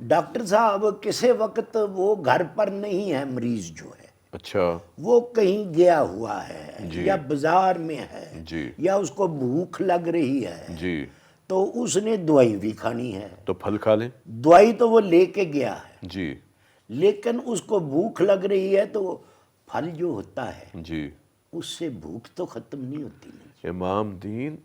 Doctor صاحب کسی وقت وہ گھر پر نہیں ہے مریض جو ہے، اچھا وہ کہیں گیا ہوا ہے جی یا بازار میں ہے جی یا اس کو بھوک لگ رہی ہے، جی، تو اس نے دوائی بھی کھانی ہے۔ تو پھل کھا لیں۔ دوائی تو وہ لے کے گیا ہے، جی لیکن اس کو بھوک لگ رہی ہے، تو پھل جو ہوتا ہے جی، اس سے بھوک تو ختم نہیں ہوتی نا۔ امام دین،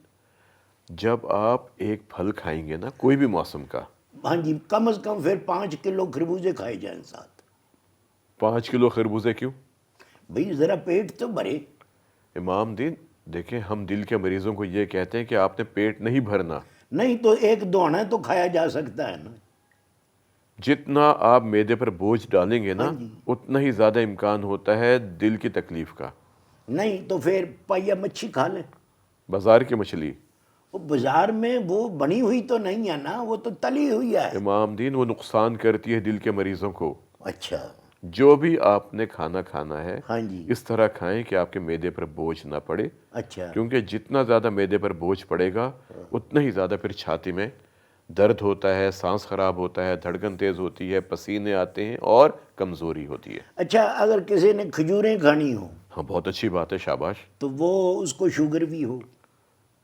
جب آپ ایک پھل کھائیں گے نا کوئی بھی موسم کا، ہاں جی، کم از کم پھر 5 کلو خربوزے کھائے جائیں ساتھ، 5 کلو خربوزے کیوں؟ بھئی ذرا پیٹ تو بھرے۔ امام دین دیکھیں، ہم دل کے مریضوں کو یہ کہتے ہیں کہ آپ نے پیٹ نہیں بھرنا، نہیں تو ایک دونا تو کھایا جا سکتا ہے نا۔ جتنا آپ معدے پر بوجھ ڈالیں گے ہاں نا جی، اتنا ہی زیادہ امکان ہوتا ہے دل کی تکلیف کا۔ نہیں تو پھر پائیا مچھی کھا لیں۔ بازار کی مچھلی، وہ بازار میں وہ بنی ہوئی تو نہیں ہے نا، وہ تو تلی ہوئی ہے۔ امام دین وہ نقصان کرتی ہے دل کے مریضوں کو۔ اچھا، جو بھی آپ نے کھانا کھانا ہے ہاں جی، اس طرح کھائیں کہ آپ کے معدے پر بوجھ نہ پڑے، اچھا، کیونکہ جتنا زیادہ معدے پر بوجھ پڑے گا اتنا ہی زیادہ پھر چھاتی میں درد ہوتا ہے، سانس خراب ہوتا ہے، دھڑکن تیز ہوتی ہے، پسینے آتے ہیں اور کمزوری ہوتی ہے۔ اچھا اگر کسی نے کھجوریں کھانی ہو ہاں بہت اچھی بات ہے، شاباش، تو وہ اس کو شوگر بھی ہو؟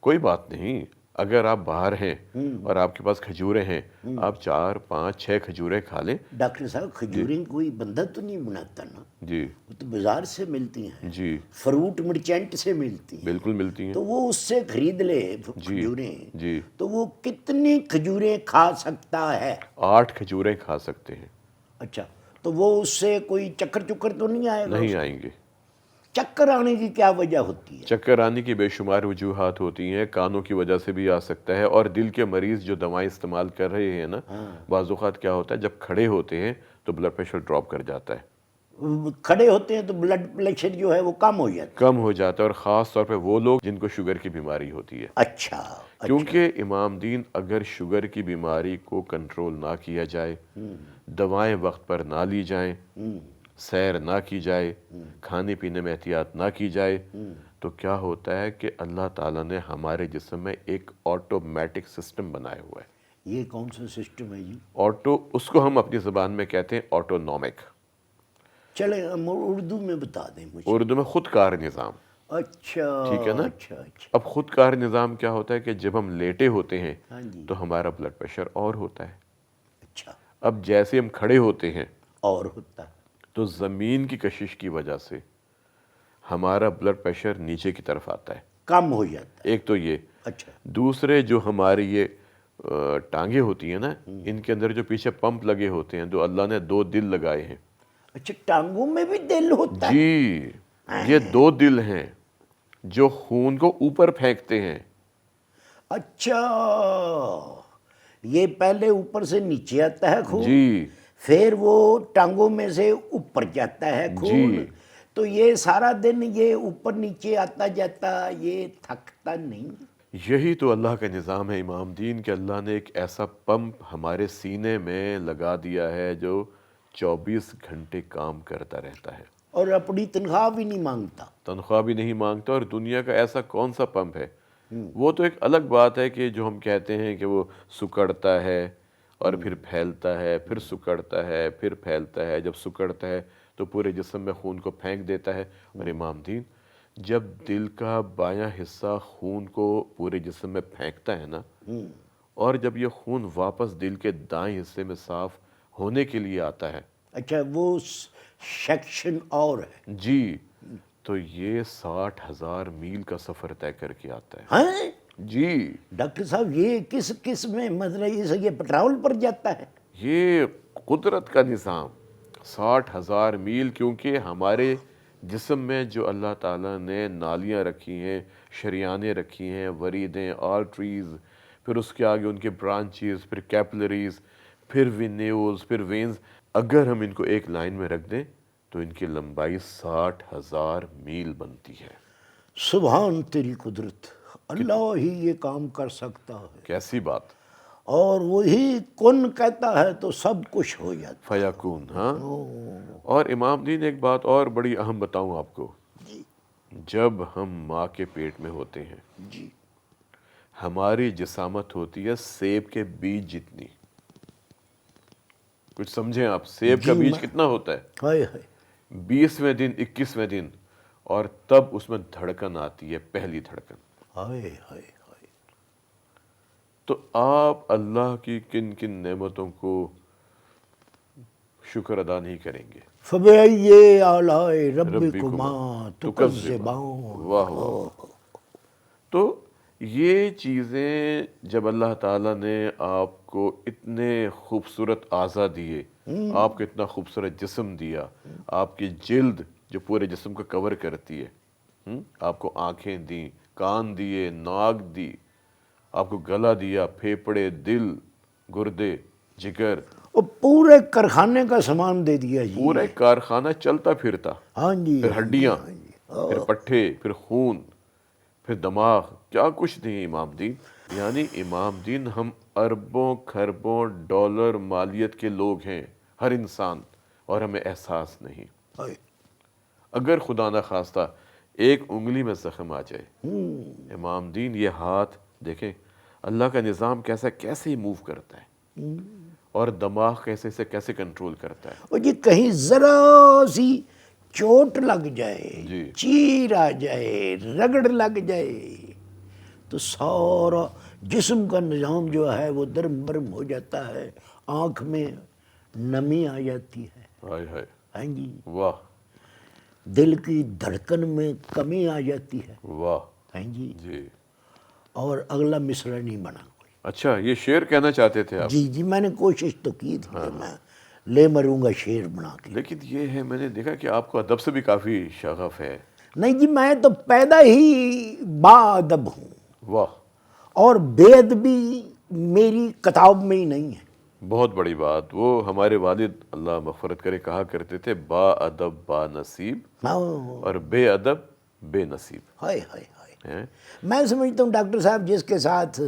کوئی بات نہیں۔ اگر آپ باہر ہیں اور آپ کے پاس کھجوریں ہیں، آپ 4 5 6 کھجوریں کھا لیں۔ ڈاکٹر صاحب جی کھجوریں کوئی بندہ تو نہیں بناتا نا، جی وہ تو بازار سے ملتی ہیں، جی، فروٹ مرچینٹ سے ملتی ہیں، بالکل ملتی ہیں۔ تو وہ اس سے خرید لے جی کھجوریں، جی، تو وہ کتنی کھجوریں کھا سکتا ہے؟ 8 کھجوریں کھا سکتے ہیں، اچھا، تو وہ اس سے کوئی چکر چکر تو نہیں آئے گا نہیں اس کو؟ آئیں گے۔ چکر آنے کی کیا وجہ ہوتی ہے؟ چکر آنے کی بے شمار وجوہات ہوتی ہیں، کانوں کی وجہ سے بھی آ سکتا ہے، اور دل کے مریض جو دوائیں استعمال کر رہے ہیں نا، بعض اوقات کیا ہوتا ہے جب کھڑے ہوتے ہیں تو بلڈ پریشر ڈراپ کر جاتا ہے، کھڑے ہوتے ہیں تو بلڈ پریشر جو ہے وہ کم ہو جاتا ہے۔ کم ہو جاتا ہے، اور خاص طور پہ وہ لوگ جن کو شوگر کی بیماری ہوتی ہے، اچھا، اچھا، کیونکہ امام دین اگر شوگر کی بیماری کو کنٹرول نہ کیا جائے، دوائیں وقت پر نہ لی جائیں، سیر نہ کی جائے، کھانے پینے میں احتیاط نہ کی جائے، تو کیا ہوتا ہے کہ اللہ تعالیٰ نے ہمارے جسم میں ایک آٹومیٹک سسٹم بنایا ہوا ہے۔ یہ کون سا سسٹم ہے جی؟ آٹو، اس کو ہم اپنی زبان میں کہتے ہیں آٹونومک، چلے ہم اردو میں بتا دیں مجھے۔ اردو میں خود کار نظام، اچھا، ٹھیک ہے نا؟ اچھا، اچھا، اب خود کار نظام کیا ہوتا ہے کہ جب ہم لیٹے ہوتے ہیں ہاں جی، تو ہمارا بلڈ پریشر اور ہوتا ہے، اچھا، اب جیسے ہم کھڑے ہوتے ہیں اور ہوتا ہے، تو زمین کی کشش کی وجہ سے ہمارا بلڈ پریشر نیچے کی طرف آتا ہے، کم ہو جاتا ہے۔ ایک تو یہ۔ اچھا، دوسرے جو ہماری یہ ٹانگیں ہوتی ہیں نا، ان کے اندر جو پیچھے پمپ لگے ہوتے ہیں، جو اللہ نے 2 دل لگائے ہیں، اچھا ٹانگوں میں بھی دل ہوتا ہے؟ جی، یہ 2 دل ہیں جو خون کو اوپر پھینکتے ہیں۔ اچھا، یہ پہلے اوپر سے نیچے آتا ہے خون، جی پھر وہ ٹانگوں میں سے اوپر جاتا ہے خون، جی، تو یہ سارا دن یہ اوپر نیچے آتا جاتا، یہ تھکتا نہیں؟ یہی تو اللہ کا نظام ہے امام دین، کہ اللہ نے ایک ایسا پمپ ہمارے سینے میں لگا دیا ہے جو 24 گھنٹے کام کرتا رہتا ہے، اور اپنی تنخواہ بھی نہیں مانگتا؟ تنخواہ بھی نہیں مانگتا۔ اور دنیا کا ایسا کون سا پمپ ہے؟ وہ تو ایک الگ بات ہے کہ جو ہم کہتے ہیں کہ وہ سکڑتا ہے اور پھر پھیلتا ہے، پھر سکڑتا ہے، پھر پھیلتا ہے، جب سکڑتا ہے تو پورے جسم میں خون کو پھینک دیتا ہے۔ اور امام دین، جب دل کا بایاں حصہ خون کو پورے جسم میں پھینکتا ہے نا، اور جب یہ خون واپس دل کے دائیں حصے میں صاف ہونے کے لیے آتا ہے، اچھا، وہ سیکشن اور ہے؟ جی، تو یہ 60,000 میل کا سفر طے کر کے آتا ہے۔ ہاں جی، ڈاکٹر صاحب، یہ کس میں مطلب یہ پیٹرول پر جاتا ہے؟ یہ قدرت کا نظام، 60,000 میل، کیونکہ ہمارے جسم میں جو اللہ تعالیٰ نے نالیاں رکھی ہیں، شریانیں رکھی ہیں، وریدیں، آرٹریز، پھر اس کے آگے ان کے برانچیز، پھر کیپلریز، پھر وینیولز، پھر وینز، اگر ہم ان کو ایک لائن میں رکھ دیں تو ان کی لمبائی 60,000 میل بنتی ہے۔ سبحان تیری قدرت، اللہ ہی یہ کام کر سکتا ہے، کیسی بات! اور وہی کن کہتا ہے تو سب کچھ ہو جاتا فیکون، ہاں۔ ہے۔ اور امام دین ایک بات اور بڑی اہم بتاؤں آپ کو، جی، جب ہم ماں کے پیٹ میں ہوتے ہیں جی، ہماری جسامت ہوتی ہے سیب کے بیج جتنی، کچھ سمجھیں آپ، سیب کا بیج کتنا ہوتا ہے؟ ہائے ہائے 20ویں دن 21ویں دن، اور تب اس میں دھڑکن آتی ہے، پہلی دھڑکن۔ ہائے ہائے ہائے۔ تو آپ اللہ کی کن کن نعمتوں کو شکر ادا نہیں کریں گے؟ فَبِأَيِّ آلَاءِ ربکما رَبِّکُمَا تکذبان۔ تُکَذِّبَانِ۔ واہ واہ۔ تو یہ چیزیں جب اللہ تعالیٰ نے آپ کو اتنے خوبصورت اعضاء دیے، آپ کو اتنا خوبصورت جسم دیا، آپ کی جلد جو پورے جسم کو کور کرتی ہے، آپ کو آنکھیں دیں، کان دیے، ناک دی، آپ کو گلا دیا، پھیپھڑے، دل، گردے، جگر، اور پورے کارخانے کا سامان دے دیا جی۔ پورا ایک کارخانہ چلتا پھرتا، ہاں جی، پھر ہاں جی، ہڈیاں، ہاں جی۔ پھر پٹھے، پھر خون، پھر دماغ، کیا کچھ نہیں امام دین۔ یعنی امام دین ہم اربوں کھربوں ڈالر مالیت کے لوگ ہیں، ہر انسان، اور ہمیں احساس نہیں۔ ہائے۔ اگر خدا نہ خواستہ ایک انگلی میں زخم آ جائے، امام دین یہ ہاتھ دیکھیں اللہ کا نظام کیسا کیسے موو کرتا ہے، اور دماغ کیسے سے کیسے کنٹرول کرتا ہے۔ اور یہ کہیں ذرا سی چوٹ لگ جائے، جی چیر آ جائے، رگڑ لگ جائے، تو سارا جسم کا نظام جو ہے وہ درم برم ہو جاتا ہے، آنکھ میں نمی آ جاتی ہے، ہائے ہائے، ہاں جی، واہ دل کی دھڑکن میں کمی آ جاتی ہے، واہ، ہاں جی، جی۔ اور اگلا مصرع نہیں بنا کوئی۔ اچھا، یہ شعر کہنا چاہتے تھے آپ؟ جی جی، میں نے کوشش تو کی تھی کہ میں لے مروں گا شعر بنا کے۔ لیکن یہ ہے، میں نے دیکھا کہ آپ کو ادب سے بھی کافی شغف ہے۔ نہیں جی، میں تو پیدا ہی با ادب ہوں، واہ، اور بے ادبی میری کتاب میں ہی نہیں ہے۔ بہت بڑی بات۔ وہ ہمارے والد اللہ مغفرت کرے کہا کرتے تھے، با ادب با نصیب، ہاں، اور بے ادب بے نصیب ہائے ہائے ہائے۔ ہیں۔ میں سمجھتا ہوں ڈاکٹر صاحب جس کے ساتھ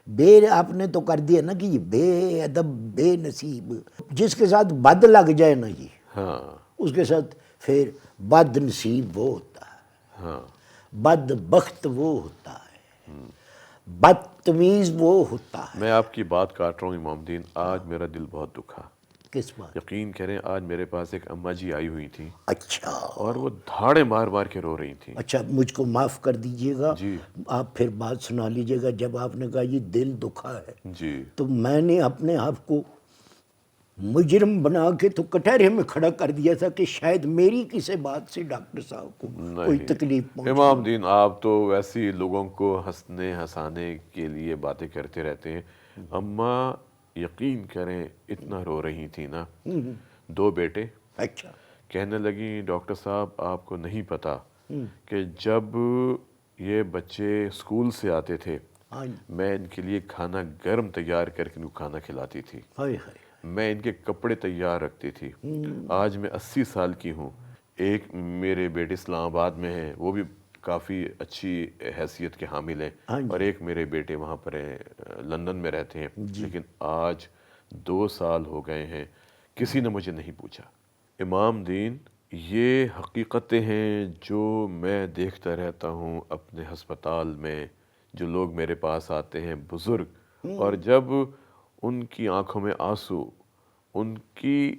بے، آپ نے تو کر دیا نا کہ یہ بے ادب بے نصیب، جس کے ساتھ بد لگ جائے نا جی، ہاں اس کے ساتھ پھر بد نصیب وہ ہوتا ہے، ہاں، بد بخت وہ ہوتا ہے، بدتمیز وہ ہوتا ہے۔ میں آپ کی بات کاٹ رہا ہوں امام دین، آج میرا دل بہت دکھا۔ کس بات؟ یقین کریں، آج میرے پاس ایک اماں جی آئی ہوئی تھی، اچھا اور وہ دھاڑے مار مار کے رو رہی تھیں۔ اچھا، مجھ کو معاف کر دیجئے گا، جی آپ پھر بات سنا لیجئے گا۔ جب آپ نے کہا یہ دل دکھا ہے، جی، تو میں نے اپنے آپ کو مجرم بنا کے تو کٹہرے میں کھڑا کر دیا تھا کہ شاید میری کسی بات سے ڈاکٹر صاحب کو کوئی نہیں تکلیف پہنچ امام دین، آپ تو ویسے ہی لوگوں کو ہنسنے ہنسانے کے لیے باتیں کرتے رہتے ہیں۔ اماں یقین کریں اتنا رو رہی تھی نا، 2 بیٹے، اچھا، کہنے لگی ڈاکٹر صاحب آپ کو نہیں پتا کہ جب یہ بچے اسکول سے آتے تھے، ہاں جی، میں ان کے لیے کھانا گرم تیار کر کے ان کو کھانا کھلاتی تھی، ہائے ہائے، میں ان کے کپڑے تیار رکھتی تھی۔ آج میں 80 سال کی ہوں، ایک میرے بیٹے اسلام آباد میں ہیں، وہ بھی کافی اچھی حیثیت کے حامل ہیں، ہاں جی، اور ایک میرے بیٹے وہاں پر ہیں، لندن میں رہتے ہیں، لیکن آج 2 سال ہو گئے ہیں، کسی نے مجھے نہیں پوچھا۔ امام دین، یہ حقیقتیں ہیں جو میں دیکھتا رہتا ہوں اپنے ہسپتال میں، جو لوگ میرے پاس آتے ہیں بزرگ، اور جب ان کی آنکھوں میں آنسو، ان کی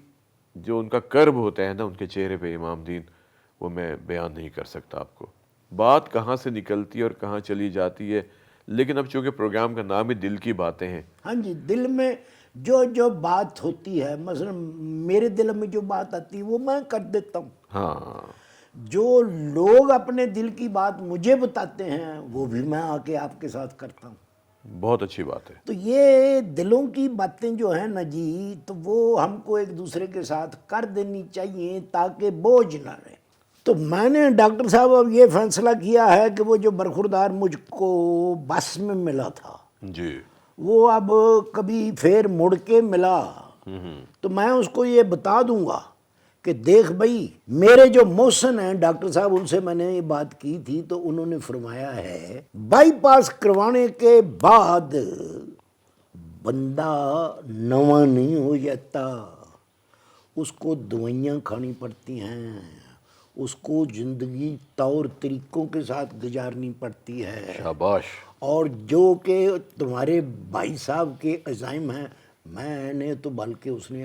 جو ان کا کرب ہوتا ہے نا ان کے چہرے پہ امام دین، وہ میں بیان نہیں کر سکتا آپ کو۔ بات کہاں سے نکلتی ہے اور کہاں چلی جاتی ہے، لیکن اب چونکہ پروگرام کا نام ہی دل کی باتیں ہیں۔ ہاں جی، دل میں جو جو بات ہوتی ہے، مثلا میرے دل میں جو بات آتی ہے وہ میں کر دیتا ہوں، ہاں، جو لوگ اپنے دل کی بات مجھے بتاتے ہیں وہ بھی میں آ کے آپ کے ساتھ کرتا ہوں۔ بہت اچھی بات ہے۔ تو یہ دلوں کی باتیں جو ہیں نا جی، تو وہ ہم کو ایک دوسرے کے ساتھ کر دینی چاہیے تاکہ بوجھ نہ رہے۔ تو میں نے ڈاکٹر صاحب اب یہ فیصلہ کیا ہے کہ وہ جو برخوردار مجھ کو بس میں ملا تھا، جی، وہ اب کبھی پھر مڑ کے ملا تو میں اس کو یہ بتا دوں گا کہ دیکھ بھائی، میرے جو محسن ہیں ڈاکٹر صاحب، ان سے میں نے یہ بات کی تھی تو انہوں نے فرمایا ہے بائی پاس کروانے کے بعد بندہ نواں نہیں ہو جاتا، اس کو دوائیاں کھانی پڑتی ہیں، اس کو زندگی طور طریقوں کے ساتھ گزارنی پڑتی ہے، شاباش، اور جو کہ تمہارے بھائی صاحب کے عزائم ہیں، میں نے تو بلکہ اس نے